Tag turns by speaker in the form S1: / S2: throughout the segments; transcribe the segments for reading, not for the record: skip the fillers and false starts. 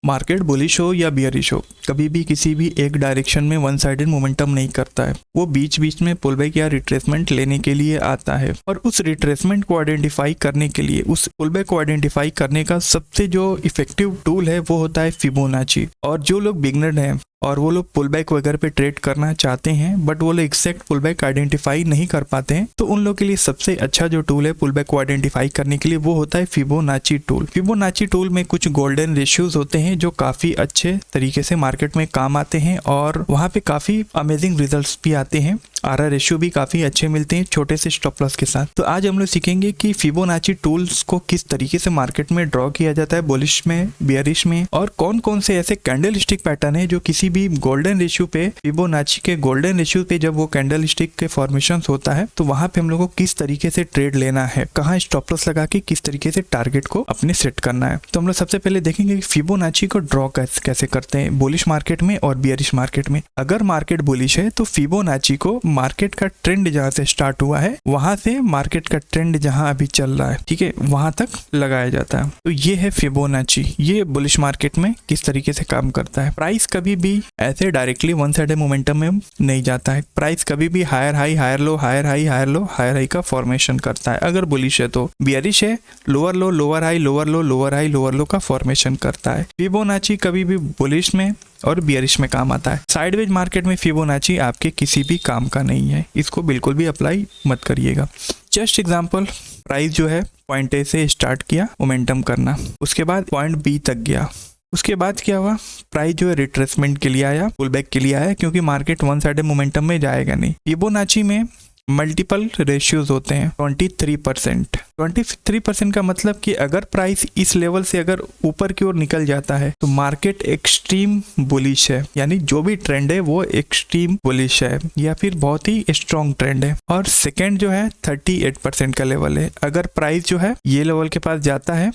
S1: Market bullish हो या bearish हो, कभी भी किसी भी एक डायरेक्शन में वन साइडेड मोमेंटम नहीं करता है। वो बीच बीच में पुलबैक या रिट्रेसमेंट लेने के लिए आता है और उस रिट्रेसमेंट को आइडेंटिफाई करने के लिए, उस पुलबैक को आइडेंटिफाई करने का सबसे जो इफेक्टिव टूल है वो होता है फिबोनाची। और जो लोग बिगनर हैं और वो लोग पुलबैक वगैरह पे ट्रेड करना चाहते हैं बट वो लोग एग्जैक्ट पुलबैक आइडेंटिफाई नहीं कर पाते हैं, तो उन लोग के लिए सबसे अच्छा जो टूल है पुलबैक को आइडेंटिफाई करने के लिए वो होता है फिबोनाची टूल। फिबोनाची टूल में कुछ गोल्डन रेशियोज होते हैं जो काफी अच्छे तरीके से मार्केट में काम आते हैं और वहाँ पे काफी अमेजिंग रिजल्ट्स भी आते हैं। आरआर रेशियो भी काफी अच्छे मिलते हैं छोटे से स्टॉप लॉस के साथ। तो आज हम लोग सीखेंगे कि फिबोनाची टूल्स को किस तरीके से मार्केट में ड्रॉ किया जाता है, बुलिश में, बियरिश में, और कौन कौन से ऐसे कैंडल स्टिक पैटर्न है जो किसी भी गोल्डन रेशियो पे, फिबोनाची के गोल्डन रेशियो पे जब वो कैंडल स्टिक के फॉर्मेशन होता है तो वहां पे हम लोग को किस तरीके से ट्रेड लेना है, कहाँ स्टॉप लॉस लगा के किस तरीके से टारगेट को अपने सेट करना है। तो हम लोग सबसे पहले देखेंगे कि फिबोनाची को ड्रॉ कैसे करते हैं बुलिश मार्केट में और बियरिश मार्केट में। अगर मार्केट बुलिश है तो फिबोनाची को मार्केट का ट्रेंड जहां से स्टार्ट हुआ है वहां से मार्केट का ट्रेंड जहां अभी चल रहा है, ठीक है, वहां तक लगाया जाता है। तो ये है फिबोनाची। ये बुलिश मार्केट में किस तरीके से काम करता है। प्राइस कभी भी ऐसे डायरेक्टली वन साइडेड मोमेंटम में नहीं जाता है। प्राइस कभी भी higher high, higher low, higher high, higher low, higher high का फॉर्मेशन करता है अगर बुलिश है। तो बियरिश है, lower low, lower high, lower low, lower high, lower low का फॉर्मेशन करता है। फिबोनाची कभी भी बुलिश में और बियरिश में काम आता है। साइडवेज मार्केट में फिबोनाची आपके किसी भी काम का नहीं है, इसको बिल्कुल भी अप्लाई मत करिएगा। जस्ट एग्जांपल, प्राइस जो है पॉइंट ए से स्टार्ट किया मोमेंटम करना, उसके बाद पॉइंट बी तक गया, उसके बाद क्या हुआ, प्राइस जो है रिट्रेसमेंट के लिए आया, पुलबैक के लिए आया, क्योंकि मार्केट वन साइडेड मोमेंटम में जाएगा नहीं। फिबोनाची में मल्टीपल रेशियोज होते हैं। 23% का मतलब कि अगर प्राइस इस लेवल से अगर ऊपर की ओर निकल जाता है तो मार्केट एक्सट्रीम बुलिश है, यानी जो भी ट्रेंड है वो एक्सट्रीम बुलिश है या फिर बहुत ही स्ट्रॉन्ग ट्रेंड है। और सेकेंड जो है 38% का लेवल है। अगर प्राइस जो है ये लेवल के पास जाता है,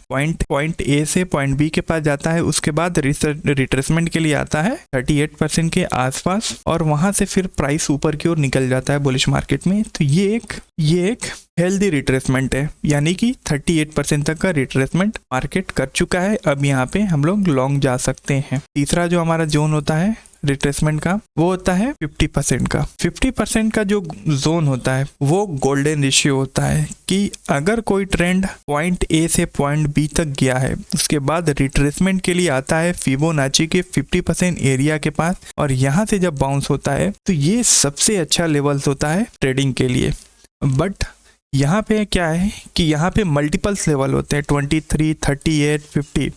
S1: पॉइंट ए से पॉइंट बी के पास जाता है, उसके बाद रिट्रेसमेंट के लिए आता है 38% के आसपास और वहां से फिर प्राइस ऊपर की ओर निकल जाता है बुलिश मार्केट में, तो ये एक हेल्दी रिट्रेसमेंट है, यानी कि 38% तक का रिट्रेसमेंट मार्केट कर चुका है। अब यहाँ पे हम लोग लॉन्ग जा सकते हैं। तीसरा जो हमारा जोन होता है रिट्रेसमेंट का वो होता है 50% का। 50% का जो जोन होता है वो गोल्डन रेशियो होता है कि अगर कोई ट्रेंड पॉइंट ए से पॉइंट बी तक गया है, उसके बाद रिट्रेसमेंट के लिए आता है फिबोनाची के 50% एरिया के पास और यहाँ से जब बाउंस होता है तो ये सबसे अच्छा लेवल्स होता है ट्रेडिंग के लिए। बट यहाँ पे क्या है कि यहाँ पे मल्टीपल्स लेवल होते हैं 23, 38, 50,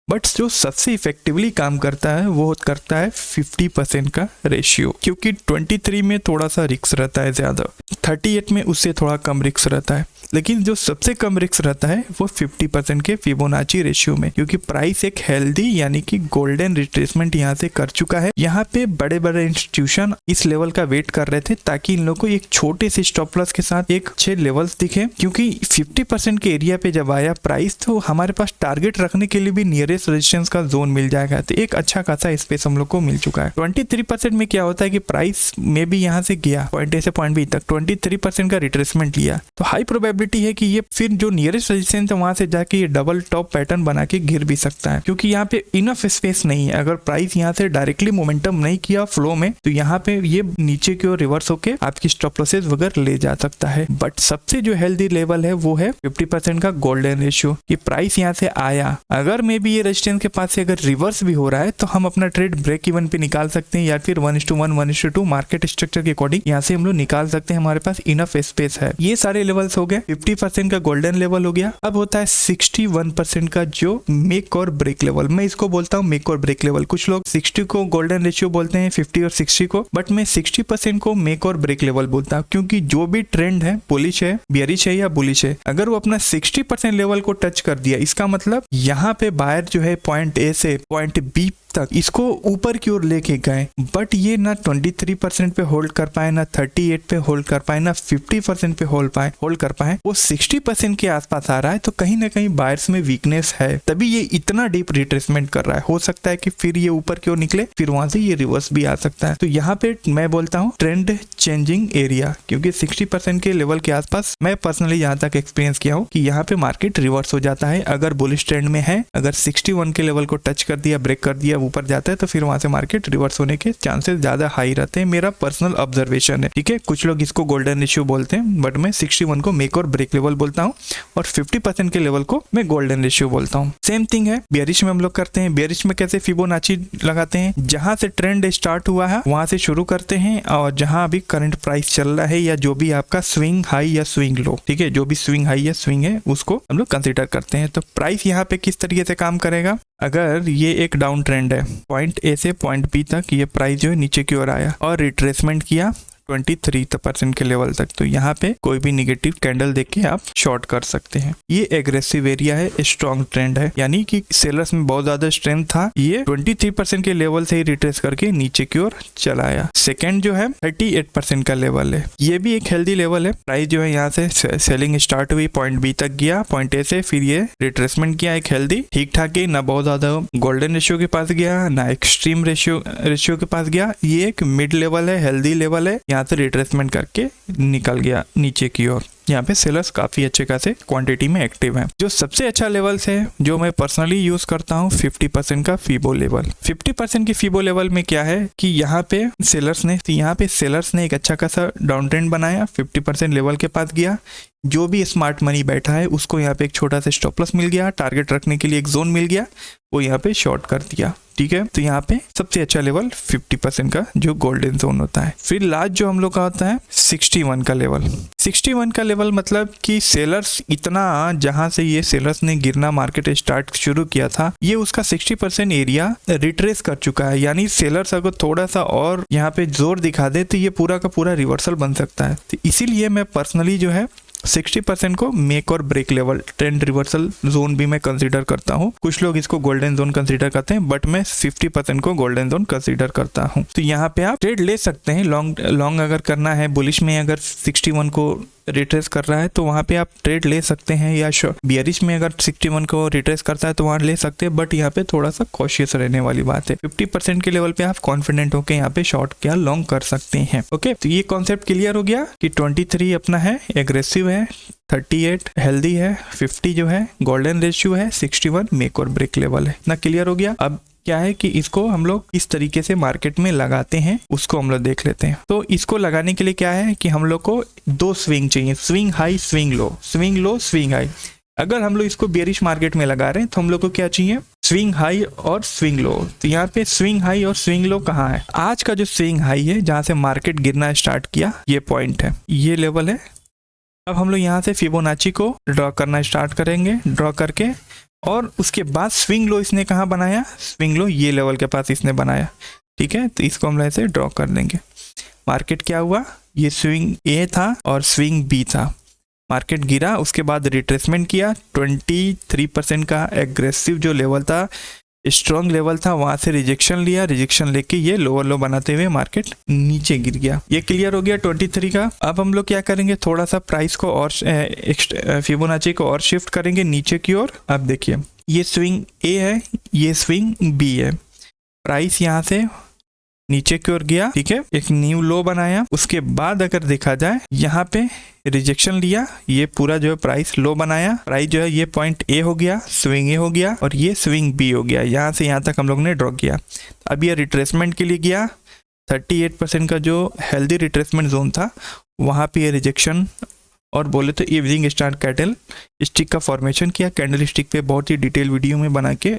S1: बट जो सबसे इफेक्टिवली काम करता है वो करता है 50% का रेशियो, क्योंकि 23 में थोड़ा सा रिस्क रहता है ज़्यादा, 38 में उससे थोड़ा कम रिस्क रहता है, लेकिन जो सबसे कम रिस्क रहता है वो 50% के फिबोनाची रेशियो में, क्योंकि प्राइस एक हेल्दी यानी कि गोल्डन रिट्रेसमेंट यहाँ से कर चुका है। यहाँ पे बड़े बड़े इंस्टीट्यूशन इस लेवल का वेट कर रहे थे ताकि इन लोगों को एक छोटे से स्टॉप लॉस के साथ एक अच्छे लेवल्स दिखे, क्योंकि 50% के एरिया पे जब आया प्राइस तो हमारे पास टारगेट रखने के लिए भी नियरेस्ट रेजिस्टेंस का जोन मिल जाएगा, तो एक अच्छा खासा स्पेस हम लोग को मिल चुका है। 23% में क्या होता है कि प्राइस में भी यहाँ से गया पॉइंट ए से पॉइंट बी तक, 23% का रिट्रेसमेंट लिया, तो हाई प्रोबेबिलिटी है कि ये फिर जो नियरेस्ट रेजिस्टेंस है वहां से जाके ये डबल टॉप पैटर्न बना के गिर भी सकता है, क्योंकि यहाँ पे इनफ स्पेस नहीं है। अगर प्राइस यहाँ से डायरेक्टली मोमेंटम नहीं किया फ्लो में तो यहाँ पे ये नीचे की ओर रिवर्स होके आपकी स्टॉप लॉसेस वगैरह ले जा सकता है। बट सबसे जो हेल्दी लेवल है वो है 50% का गोल्डन रेशियो, कि प्राइस यहाँ से आया, अगर मे भी ये रेजिस्टेंस के पास से अगर रिवर्स भी हो रहा है तो हम अपना ट्रेड ब्रेक इवन पे निकाल सकते हैं, या फिर 1:1, 1:2 मार्केट स्ट्रक्चर के अकॉर्डिंग यहाँ से हम लोग निकाल सकते हैं। हमारे पास इनफ स्पेस है। ये सारे लेवल्स हो गए। 50% का गोल्डन लेवल हो गया। अब होता है 61% का जो मेक और ब्रेक लेवल। मैं इसको बोलता हूँ मेक और ब्रेक लेवल। कुछ लोग 60 को गोल्डन रेशियो बोलते हैं, 50 और 60 को, बट मैं 60% को मेक और ब्रेक लेवल बोलता हूँ, क्योंकि जो भी ट्रेंड है, बुलिश है, बियरिश है या बुलिश है, अगर वो अपना 60% लेवल को टच कर दिया, इसका मतलब यहाँ पे बायर जो है पॉइंट ए से पॉइंट बी तक इसको ऊपर की ओर लेके गए, बट ये ना 23% पे होल्ड कर पाए, ना 38 पे होल्ड कर पाए, ना 50% पे होल्ड कर पाए, वो 60% के आसपास आ रहा है, तो कहीं ना कहीं बायर्स में वीकनेस है, तभी ये इतना डीप रिट्रेसमेंट कर रहा है। हो सकता है कि फिर ये ऊपर की ओर निकले, फिर वहां से ये रिवर्स भी आ सकता है। तो यहाँ पे मैं बोलता हूँ ट्रेंड चेंजिंग एरिया, क्योंकि 60% के लेवल के आसपास मैं पर्सनली यहाँ तक एक्सपीरियंस किया हूँ कि यहाँ पे मार्केट रिवर्स हो जाता है। अगर बुलिश ट्रेंड में है, अगर 61 के लेवल को टच कर दिया, ब्रेक कर दिया, ऊपर जाता है, तो फिर वहां से मार्केट रिवर्स होने के चांसेस ज्यादा हाई रहते हैं। मेरा पर्सनल ऑब्जर्वेशन है, ठीक है। कुछ लोग इसको गोल्डन रेशियो बोलते हैं, बट मैं 61 को मेक और ब्रेक लेवल बोलता हूँ और 50% के लेवल को मैं गोल्डन रेशियो बोलता हूँ। सेम थिंग है बेयरिश में हम लोग करते हैं। बेयरिश में कैसे फिबोनाची लगाते हैं, जहां से ट्रेंड स्टार्ट हुआ है वहां से शुरू करते हैं और जहां अभी करंट प्राइस चल रहा है या जो भी आपका स्विंग हाई या स्विंग लो, ठीक है, जो भी स्विंग हाई या स्विंग है उसको हम लोग कंसीडर करते हैं। तो प्राइस यहाँ पे किस तरीके से काम करेगा, अगर ये एक डाउन ट्रेंड है, पॉइंट ए से पॉइंट बी तक ये प्राइस जो है नीचे की ओर आया और रिट्रेसमेंट किया 23% के लेवल तक, तो यहाँ पे कोई भी निगेटिव कैंडल देख के आप शॉर्ट कर सकते हैं। ये एग्रेसिव एरिया है, स्ट्रॉन्ग ट्रेंड है, यानी कि सेलर्स में बहुत ज्यादा स्ट्रेंथ था। ये 23% के लेवल से ही रिट्रेस करके नीचे की ओर चला आया। सेकेंड जो है 38% का लेवल है, ये भी एक हेल्दी लेवल है। प्राइस जो है यहाँ से सेलिंग स्टार्ट हुई, पॉइंट बी तक गया, पॉइंट ए से फिर ये रिट्रेसमेंट किया, एक हेल्दी ठीक ठाक ही, ना बहुत ज्यादा गोल्डन रेशियो के पास गया ना एक्सट्रीम रेशियो के पास गया। ये एक मिड लेवल है, हेल्दी लेवल है, यहाँ से रिट्रेसमेंट करके निकल गया नीचे की ओर। यहाँ पे सेलर्स काफी अच्छे खासे क्वांटिटी में एक्टिव हैं। जो सबसे अच्छा लेवल्स है जो मैं पर्सनली यूज करता हूँ, 50% का फीबो लेवल। 50% की फीबो लेवल में क्या है कि यहाँ पे सेलर्स ने एक अच्छा खासा डाउन ट्रेंड बनाया, 50% लेवल के पास गया। जो भी स्मार्ट मनी बैठा है उसको यहाँ पे एक छोटा सा स्टॉप लॉस मिल गया, टारगेट रखने के लिए एक जोन मिल गया, वो यहाँ पे शॉर्ट कर दिया, ठीक है। तो यहाँ पे सबसे अच्छा लेवल 50% का जो गोल्डन जोन होता है। फिर लास्ट जो हम लोग का होता है 61 का लेवल। 61 का लेवल मतलब कि सेलर्स इतना, जहां से ये सेलर्स ने गिरना मार्केट स्टार्ट शुरू किया था, ये उसका 60% एरिया रिट्रेस कर चुका है। यानी सेलर्स अगर थोड़ा सा और यहाँ पे जोर दिखा दे तो ये पूरा का पूरा रिवर्सल बन सकता है। तो इसीलिए मैं पर्सनली जो है 60% को मेक और break level, trend reversal zone भी मैं कंसीडर करता हूँ। कुछ लोग इसको गोल्डन जोन कंसीडर करते हैं, बट मैं 50% को गोल्डन जोन कंसीडर करता हूँ। तो यहाँ पे आप ट्रेड ले सकते हैं। लॉन्ग अगर करना है, बुलिश में अगर 61 को रिट्रेस कर रहा है तो वहाँ पे आप ट्रेड ले सकते हैं, या बियरिश में अगर 61 को रिट्रेस करता है तो वहाँ ले सकते हैं, बट यहाँ पे थोड़ा सा कॉशियस रहने वाली बात है। 50% के लेवल पे आप कॉन्फिडेंट होकर यहाँ पे शॉर्ट क्या लॉन्ग कर सकते हैं। ओके, तो ये कॉन्सेप्ट क्लियर हो गया कि 23 अपना है एग्रेसिव है, 38 हेल्दी है, 50 जो है गोल्डन रेशियो है, 61 मेक और ब्रेक लेवल है। इतना क्लियर हो गया। अब क्या है कि इसको हम लोग इस तरीके से मार्केट में लगाते हैं, उसको हम लोग देख लेते हैं। तो इसको लगाने के लिए क्या है कि हम लोग को दो स्विंग चाहिए, swing high swing low, swing low swing high. अगर हम लोग इसको बेरिश मार्केट में लगा रहे हैं तो हम लोग को क्या चाहिए, स्विंग हाई और स्विंग लो। तो यहाँ पे स्विंग हाई और स्विंग लो कहाँ है, आज का जो स्विंग हाई है जहाँ से मार्केट गिरना स्टार्ट किया, ये पॉइंट है, ये लेवल है। अब हम लोग यहाँ से फिबोनाची को ड्रॉ करना स्टार्ट करेंगे, ड्रॉ करके, और उसके बाद स्विंग लो इसने कहाँ बनाया, स्विंग लो ये लेवल के पास इसने बनाया, ठीक है। तो इसको हम लोग ऐसे ड्रॉ कर देंगे। मार्केट क्या हुआ, ये स्विंग ए था और स्विंग बी था, मार्केट गिरा, उसके बाद रिट्रेसमेंट किया, 23% का एग्रेसिव जो लेवल था, स्ट्रॉन्ग लेवल था, वहां से रिजेक्शन लिया, रिजेक्शन लेके ये लोअर लो बनाते हुए मार्केट नीचे गिर गया। ये क्लियर हो गया 23 का। अब हम लोग क्या करेंगे, थोड़ा सा प्राइस को और फिबोनाची को और शिफ्ट करेंगे नीचे की ओर। अब देखिए ये स्विंग ए है, ये स्विंग बी है, प्राइस यहाँ से नीचे की ओर गया, ठीक है, एक न्यू लो बनाया। उसके बाद अगर देखा जाए यहाँ पे रिजेक्शन लिया, ये पूरा जो है प्राइस लो बनाया, प्राइस जो है ये पॉइंट ए हो गया, स्विंग ए हो गया और ये स्विंग बी हो गया। यहाँ से यहाँ तक हम लोग ने ड्रॉ किया। अब ये रिट्रेसमेंट के लिए गया, 38% का जो हेल्दी रिट्रेसमेंट जोन था वहाँ पे ये रिजेक्शन और बोले तो इवनिंग स्टार कैंडल स्टिक का फॉर्मेशन किया। कैंडल स्टिक पे बहुत ही डिटेल वीडियो में बना के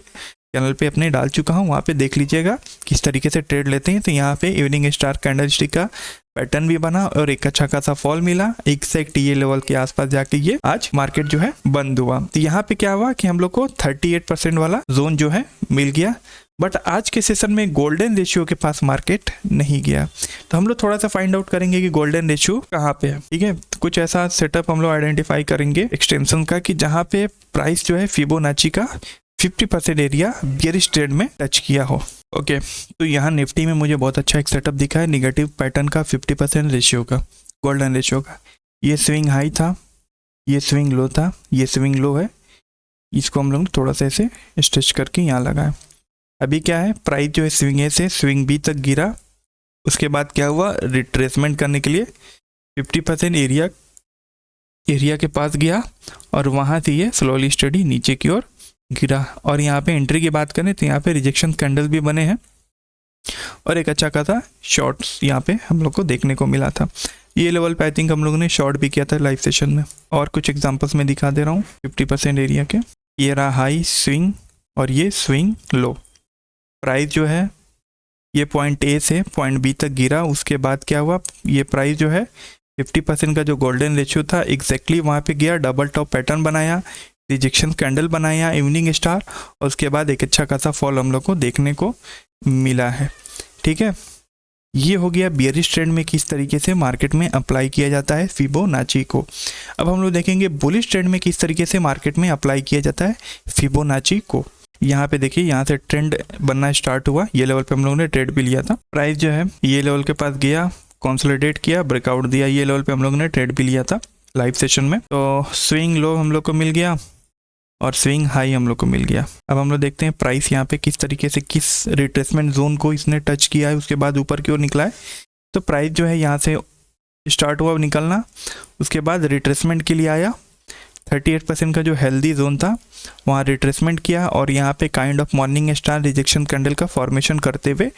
S1: चैनल पे अपने डाल चुका हूँ, वहाँ पे देख लीजिएगा किस तरीके से ट्रेड लेते हैं। तो यहाँ पे इवनिंग स्टार कैंडल स्टिक का पैटर्न भी बना और एक अच्छा खासा फॉल मिला, एग्जैक्ट ये लेवल के आसपास जाके ये आज मार्केट जो है बंद हुआ। तो यहाँ पे क्या हुआ कि हम लोग को 38% वाला जोन जो है मिल गया, बट आज के सेशन में गोल्डन रेशियो के पास मार्केट नहीं गया। तो हम लोग थोड़ा सा फाइंड आउट करेंगे कि गोल्डन रेशियो कहाँ पे है, ठीक है। तो कुछ ऐसा सेटअप हम लोग आइडेंटिफाई करेंगे एक्सटेंशन का कि जहाँ पे प्राइस जो है फिबोनाची का 50% एरिया बियरिश ट्रेंड में टच किया हो। ओके, तो यहाँ निफ्टी में मुझे बहुत अच्छा एक सेटअप दिखा है निगेटिव पैटर्न का, 50% रेशियो का, गोल्डन रेशियो का। ये स्विंग हाई था, ये स्विंग लो था, ये स्विंग लो है, इसको हम लोग थोड़ा सा ऐसे स्ट्रेच करके यहाँ लगाए। अभी क्या है, प्राइस जो है स्विंग ए से स्विंग बी तक गिरा, उसके बाद क्या हुआ, रिट्रेसमेंट करने के लिए 50% एरिया के पास गया और वहाँ से ये स्लोली स्टडी नीचे की ओर गिरा। और यहाँ पे एंट्री की बात करें तो यहाँ पे रिजेक्शन कैंडल भी बने हैं और एक अच्छा खासा शॉर्ट्स यहाँ पे हम लोग को देखने को मिला था। ये लेवल पे आई थिंक हम लोगों ने शॉर्ट भी किया था लाइव सेशन में, और कुछ एग्जांपल्स में दिखा दे रहा हूँ 50% एरिया के। ये रहा हाई स्विंग और ये स्विंग लो। प्राइस जो है ये पॉइंट ए से पॉइंट बी तक गिरा, उसके बाद क्या हुआ, ये प्राइस जो है 50% का जो गोल्डन रेशियो था एग्जैक्टली वहाँ पे गया, डबल टॉप पैटर्न बनाया, रिजेक्शन कैंडल बनाया, इवनिंग स्टार, और उसके बाद एक अच्छा खासा फॉल हम लोग को देखने को मिला है। ठीक है, ये हो गया बियरिश ट्रेंड में किस तरीके से मार्केट में अप्लाई किया जाता है फिबोनाची को। अब हम लोग देखेंगे बुलिश ट्रेंड में किस तरीके से मार्केट में अप्लाई किया जाता है फिबोनाची को। यहाँ पे देखिए, यहाँ से ट्रेंड बनना स्टार्ट हुआ, ये लेवल पे हम लोगों ने ट्रेड भी लिया था। प्राइस जो है ये लेवल के पास गया, कंसोलिडेट किया, ब्रेकआउट दिया, ये लेवल पे हम लोगों ने ट्रेड भी लिया था लाइव सेशन में। तो स्विंग लो हम लोग को मिल गया और स्विंग हाई हम लोग को मिल गया। अब हम लोग देखते हैं प्राइस यहाँ पे किस तरीके से किस रिट्रेसमेंट जोन को इसने टच किया है, उसके बाद ऊपर की ओर निकला है। तो प्राइस जो है यहाँ से स्टार्ट हुआ निकलना, उसके बाद रिट्रेसमेंट के लिए आया, 38% का जो हेल्दी जोन था वहाँ रिट्रेसमेंट किया और यहाँ पे kind of morning star rejection candle का फॉर्मेशन करते हुए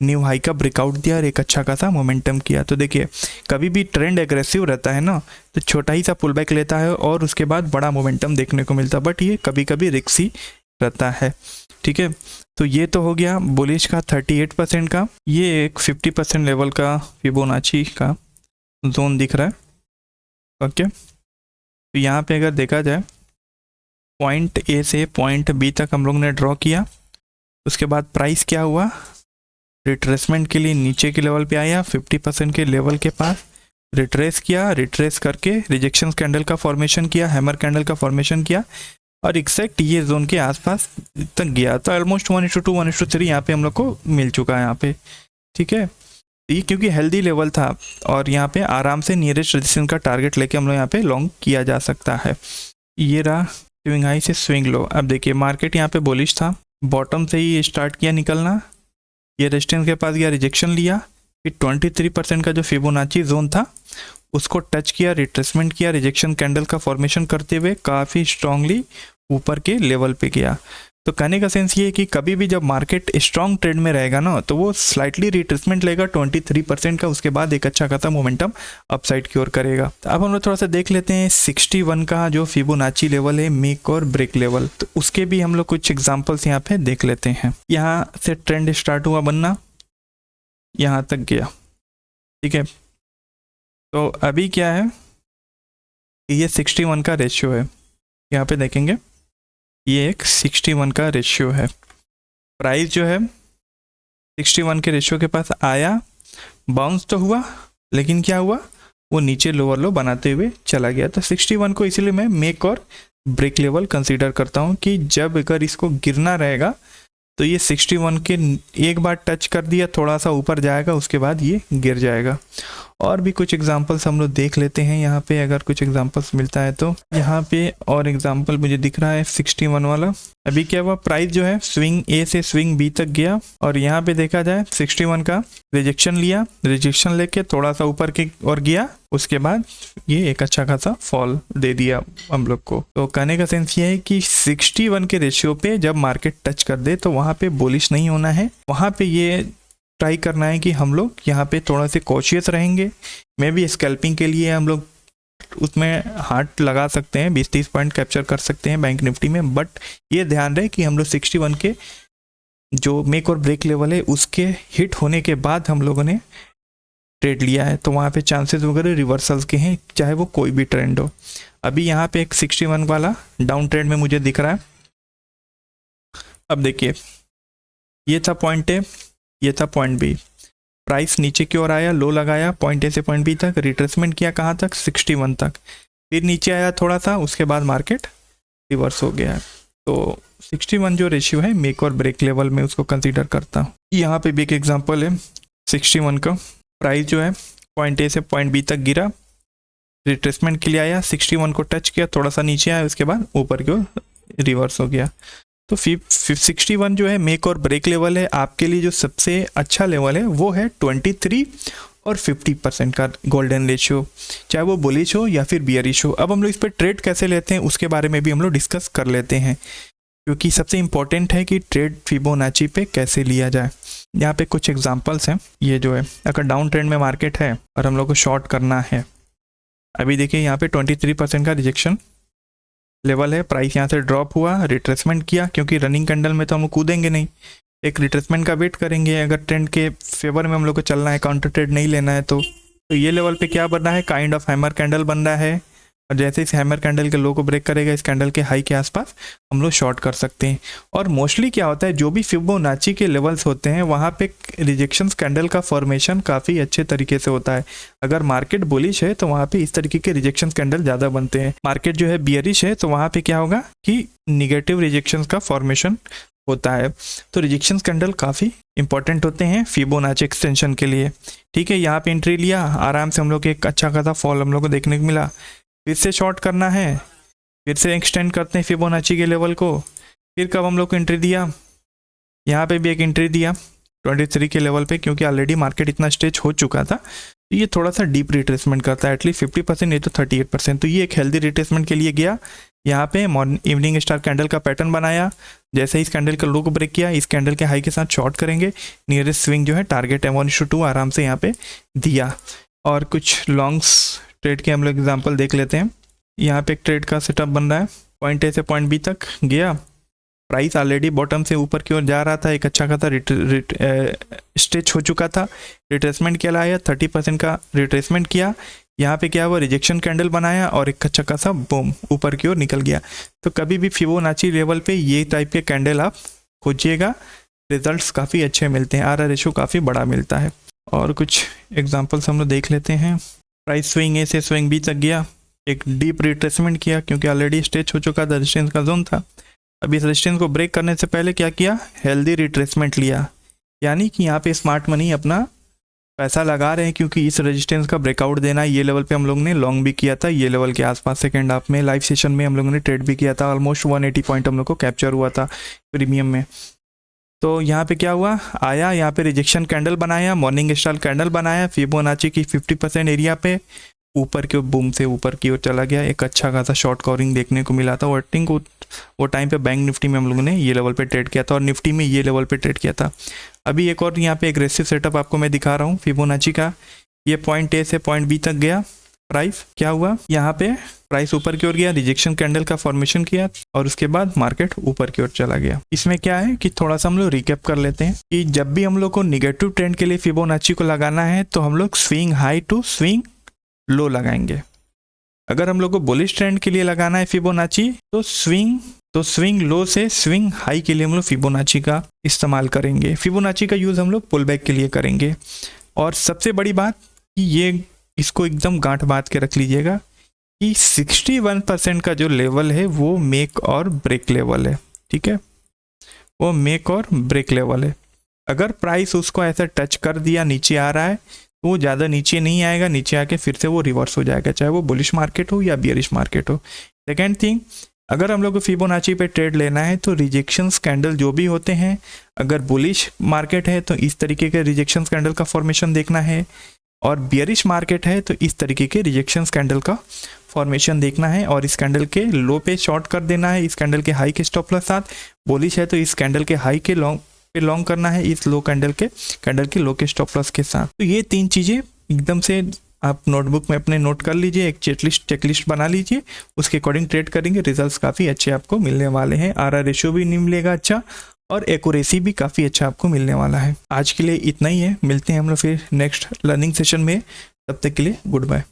S1: न्यू हाई का ब्रेकआउट दिया और एक अच्छा खासा मोमेंटम किया। तो देखिए, कभी भी ट्रेंड एग्रेसिव रहता है ना तो छोटा ही सा पुल बैक लेता है और उसके बाद बड़ा मोमेंटम देखने को मिलता है, बट ये कभी कभी रिस्की रहता है। ठीक है, तो ये तो हो गया बुलिश का 38% का। ये एक 50% लेवल का फिबोनाची का जोन दिख रहा है। ओके, तो यहाँ पे अगर देखा जाए पॉइंट ए से पॉइंट बी तक हम लोग ने ड्रॉ किया, उसके बाद प्राइस क्या हुआ, रिट्रेसमेंट के लिए नीचे के लेवल पे आया, 50% के लेवल के पास रिट्रेस किया, रिट्रेस करके रिजेक्शन कैंडल का फॉर्मेशन किया, हैमर कैंडल का फॉर्मेशन किया और एग्जैक्ट ये जोन के आसपास तक गया। तो ऑलमोस्ट 1:2 1:3 यहाँ पे हम लोग को मिल चुका है यहाँ पे। ठीक है, ये क्योंकि हेल्दी लेवल था और यहाँ पे आराम से नियरेस्ट रेजिस्टेंस का टारगेट लेके हम लोग यहाँ पे लॉन्ग किया जा सकता है। ये रहा स्विंग हाई से स्विंग लो। अब देखिए, मार्केट यहाँ पे बुलिश था, बॉटम से ही स्टार्ट किया निकलना, ये रेजिस्टेंस के पास गया, रिजेक्शन लिया, फिर 23% का जो फिबोनाची जोन था उसको टच किया, रिट्रेसमेंट किया, रिजेक्शन कैंडल का फॉर्मेशन करते हुए काफ़ी स्ट्रांगली ऊपर के लेवल पे गया। तो कहने का सेंस ये है कि कभी भी जब मार्केट स्ट्रॉन्ग ट्रेंड में रहेगा ना तो वो स्लाइटली रिट्रेसमेंट लेगा 23% का, उसके बाद एक अच्छा खासा मोमेंटम अपसाइड की ओर करेगा। तो अब हम लोग थोड़ा सा देख लेते हैं 61 का जो फिबोनाची लेवल है, मेक और ब्रेक लेवल, तो उसके भी हम लोग कुछ एग्जांपल्स यहाँ पे देख लेते हैं। यहाँ से ट्रेंड स्टार्ट हुआ बनना, यहाँ तक गया। ठीक है, तो अभी क्या है, ये 61 का रेशियो है, यहाँ पे देखेंगे ये एक 61 का रेशियो है। प्राइस जो है 61 के रेशियो के पास आया, बाउंस तो हुआ, लेकिन क्या हुआ, वो नीचे लोअर लो बनाते हुए चला गया। तो 61 को इसलिए मैं मेक और ब्रेक लेवल कंसीडर करता हूँ कि जब अगर इसको गिरना रहेगा तो ये 61 के एक बार टच कर दिया, थोड़ा सा ऊपर जाएगा, उसके बाद ये गिर जाएगा। और भी कुछ एग्जांपल्स हम लोग देख लेते हैं यहाँ पे, अगर कुछ एग्जांपल्स मिलता है तो। यहाँ पे और एग्जांपल मुझे दिख रहा है 61 वाला। अभी क्या हुआ, प्राइस जो है स्विंग ए से स्विंग बी तक गया और यहाँ पे देखा जाए 61 का रिजेक्शन लिया, रिजेक्शन लेके थोड़ा सा ऊपर की ओर गया, उसके बाद ये एक अच्छा खासा फॉल दे दिया हम लोग को। तो कहने का सेंस ये है कि 61 के रेशियो पे जब मार्केट टच कर दे तो वहाँ पे बुलिश नहीं होना है, वहाँ पे ये ट्राई करना है कि हम लोग यहाँ पे थोड़ा से कॉशियस रहेंगे। मे भी स्कैल्पिंग के लिए हम लोग उसमें हार्ट लगा सकते हैं, 20-30 पॉइंट कैप्चर कर सकते हैं बैंक निफ्टी में, बट ये ध्यान रहे कि हम लोग 61 के जो मेक और ब्रेक लेवल है उसके हिट होने के बाद हम लोगों ने ट्रेड लिया है, तो वहाँ पे चांसेस वगैरह रिवर्सल्स के हैं, चाहे वो कोई भी ट्रेंड हो। अभी यहाँ पे एक 61 वाला डाउन ट्रेंड में मुझे दिख रहा है। अब देखिए, ये था पॉइंट ए, ये था पॉइंट बी, प्राइस नीचे की ओर आया, लो लगाया पॉइंट ए से पॉइंट बी तक, रिट्रेसमेंट किया कहाँ तक, 61 तक, फिर नीचे आया थोड़ा सा, उसके बाद मार्केट रिवर्स हो गया है। तो 61 जो रेशियो है मेक और ब्रेक लेवल में उसको कंसीडर करता हूँ। यहाँ पे भी एक एग्जांपल है 61 का। प्राइस जो है पॉइंट ए से पॉइंट बी तक गिरा, रिट्रेसमेंट के लिए आया, 61 को टच किया, थोड़ा सा नीचे आया, उसके बाद ऊपर की ओर रिवर्स हो गया। तो 61 जो है मेक और ब्रेक लेवल है। आपके लिए जो सबसे अच्छा लेवल है वो है 23 और 50% का गोल्डन रेशियो, चाहे वो बुलिश हो या फिर बियरिश हो। अब हम लोग इस पर ट्रेड कैसे लेते हैं उसके बारे में भी हम लोग डिस्कस कर लेते हैं, क्योंकि सबसे इम्पोर्टेंट है कि ट्रेड फिबोनाची पे कैसे लिया जाए। यहाँ पे कुछ एग्जांपल्स हैं। ये जो है अगर डाउन ट्रेंड में मार्केट है और हम लोग को शॉर्ट करना है, अभी देखिए यहाँ पे 23% का रिजेक्शन लेवल है। प्राइस यहाँ से ड्रॉप हुआ, रिट्रेसमेंट किया, क्योंकि रनिंग कैंडल में तो हम कूदेंगे नहीं, एक रिट्रेसमेंट का वेट करेंगे। अगर ट्रेंड के फेवर में हम लोग को चलना है, काउंटर ट्रेड नहीं लेना है, तो ये लेवल पे क्या बन रहा है, काइंड ऑफ हैमर कैंडल बन रहा है। और जैसे इस हैमर कैंडल के लो को ब्रेक करेगा, इस कैंडल के हाई के आसपास हम लोग शॉर्ट कर सकते हैं। और मोस्टली क्या होता है, जो भी फिबोनाची के लेवल्स होते हैं वहाँ पे रिजेक्शन कैंडल का फॉर्मेशन काफ़ी अच्छे तरीके से होता है। अगर मार्केट बुलिश है तो वहाँ पे इस तरीके के रिजेक्शन कैंडल ज़्यादा बनते हैं। मार्केट जो है बियरिश है तो वहाँ पे क्या होगा कि निगेटिव रिजेक्शन का फॉर्मेशन होता है। तो रिजेक्शन कैंडल काफ़ी इंपॉर्टेंट होते हैं फिबोनाची एक्सटेंशन के लिए। ठीक है, यहाँ पे एंट्री लिया, आराम से हम लोग एक अच्छा खासा फॉल हम लोग को देखने को मिला। फिर से शॉर्ट करना है, फिर से एक्सटेंड करते हैं फिबोनाची के लेवल को। फिर कब हम लोग को एंट्री दिया, यहाँ पे भी एक एंट्री दिया 23 के लेवल पे, क्योंकि ऑलरेडी मार्केट इतना स्टेज हो चुका था। तो ये थोड़ा सा डीप रिट्रेसमेंट करता है, एटलीस्ट 50% नहीं तो 38%। तो ये एक हेल्दी रिट्रेसमेंट के लिए गया। यहाँ पे इवनिंग स्टार कैंडल का पैटर्न बनाया। जैसे इस कैंडल का लो को ब्रेक किया, इस कैंडल के हाई के साथ शॉर्ट करेंगे। नियरेस्ट स्विंग जो है टारगेट है 1:2 आराम से यहाँ पे दिया। और कुछ लॉन्ग्स ट्रेड के हम लोग एग्जांपल देख लेते हैं। यहाँ पे एक ट्रेड का सेटअप बन रहा है, पॉइंट ए से पॉइंट बी तक गया। प्राइस ऑलरेडी बॉटम से ऊपर की ओर जा रहा था, एक अच्छा खासा स्टेच हो चुका था। रिट्रेसमेंट क्या लाया, 30% का रिट्रेसमेंट किया। यहाँ पे क्या हुआ, रिजेक्शन कैंडल बनाया और एक अच्छा खासा बूम ऊपर की ओर निकल गया। तो कभी भी फिबोनाची लेवल पे ये टाइप के कैंडल आप खोजिएगा, रिजल्ट्स काफ़ी अच्छे मिलते हैं, आर रेशो काफ़ी बड़ा मिलता है। और कुछ एग्जांपल्स हम लोग देख लेते हैं। प्राइस स्विंग ए से स्विंग बी तक गया, एक डीप रिट्रेसमेंट किया, क्योंकि ऑलरेडी स्टेच हो चुका था, रेजिस्टेंस का जोन था। अभी इस रेजिस्टेंस को ब्रेक करने से पहले क्या किया, हेल्दी रिट्रेसमेंट लिया। यानी कि यहाँ पे स्मार्ट मनी अपना पैसा लगा रहे हैं, क्योंकि इस रेजिस्टेंस का ब्रेकआउट देना है। ये लेवल पे हम लोग ने लॉन्ग भी किया था, ये लेवल के आसपास सेकेंड हाफ में लाइव सेशन में हम लोगों ने ट्रेड भी किया था। ऑलमोस्ट 180 पॉइंट हम लोग को कैप्चर हुआ था प्रीमियम में। तो यहाँ पे क्या हुआ, आया यहाँ पे रिजेक्शन कैंडल बनाया, मॉर्निंग स्टार कैंडल बनाया, फिबोनाची की 50% एरिया पे ऊपर के बूम से ऊपर की ओर चला गया। एक अच्छा खासा शॉर्ट कवरिंग देखने को मिला था। और आई थिंक वो टाइम पे बैंक निफ्टी में हम लोगों ने ये लेवल पे ट्रेड किया था और निफ्टी में ये लेवल पे ट्रेड किया था। अभी एक और यहाँ पे एग्रेसिव सेटअप आपको मैं दिखा रहा हूँ फिबोनाची का। ये पॉइंट ए से पॉइंट बी तक गया, प्राइस क्या हुआ, यहाँ पे प्राइस ऊपर की ओर गया, रिजेक्शन कैंडल का फॉर्मेशन किया और उसके बाद मार्केट ऊपर की ओर चला गया। इसमें क्या है कि थोड़ा सा हम लोग रिकैप कर लेते हैं कि जब भी हम लोग को निगेटिव ट्रेंड के लिए फिबोनाची को लगाना है तो हम लोग swing high to swing low लगाएंगे। अगर हम लोग को बुलिश ट्रेंड के लिए लगाना है फिबोनाची तो स्विंग लो से स्विंग हाई के लिए हम लोग फिबोनाची का इस्तेमाल करेंगे। फिबोनाची का यूज़ हम लोग पुल बैक के लिए करेंगे। और सबसे बड़ी बात कि ये इसको एकदम गांठ बांध के रख लीजिएगा कि 61% का जो लेवल है वो मेक और ब्रेक लेवल है। ठीक है, वो मेक और ब्रेक लेवल है। अगर प्राइस उसको ऐसा टच कर दिया, नीचे आ रहा है, तो वो ज़्यादा नीचे नहीं आएगा, नीचे आके फिर से वो रिवर्स हो जाएगा, चाहे वो बुलिश मार्केट हो या बियरिश मार्केट हो। सेकेंड थिंग, अगर हम लोग को फिबोनाची पे ट्रेड लेना है तो रिजेक्शन कैंडल जो भी होते हैं, अगर बुलिश मार्केट है तो इस तरीके के रिजेक्शन कैंडल का फॉर्मेशन देखना है, और बियरिश मार्केट है तो इस तरीके के रिजेक्शन कैंडल का फॉर्मेशन देखना है और इस कैंडल के लो पे शॉर्ट कर देना है, इस कैंडल के हाई के स्टॉप लॉस साथ। बुलिश है तो इस कैंडल के हाई के लॉन्ग करना है, इस लो कैंडल के लो के स्टॉप लॉस के साथ। तो ये तीन चीज़ें एकदम से आप नोटबुक में अपने नोट कर लीजिए, एक चेकलिस्ट बना लीजिए, उसके अकॉर्डिंग ट्रेड करेंगे, रिजल्ट्स काफ़ी अच्छे आपको मिलने वाले हैं। आर रेशियो भी नहीं मिलेगा अच्छा, और एक्यूरेसी भी काफ़ी अच्छा आपको मिलने वाला है। आज के लिए इतना ही है, मिलते हैं हम लोग फिर नेक्स्ट लर्निंग सेशन में। तब तक के लिए गुड बाय।